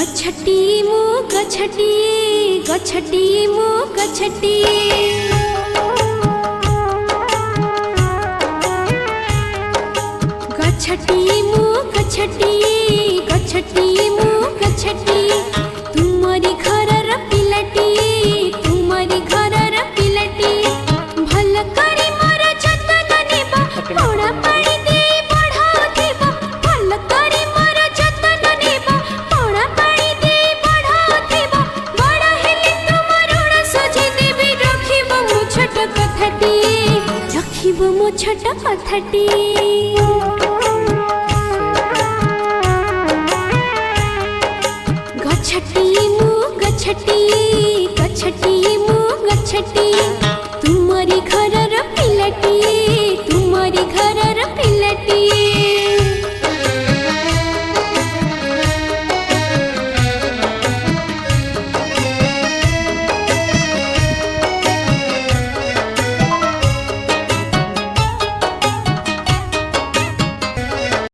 गछटी मु गछटी गछटी मु गछटी गछटी मु गछटी गछटी मु गछटी तुमरी घरर पिलाटी तुमरी घरर पिलाटी भल करी मोर जतन नेबा पड़ा पानी दे बढ़ाथिबा भल करी मोर जतन नेबा पड़ा पानी दे बढ़ाथिबा बड़ा हेले तुमर ऋण सुझी देबी रखिबो मो छोट कथाटी रखिबो मो छोट कथाटी गछटी मु गछटी गछटी मु गछटी तुमरी घरर पिलाटी।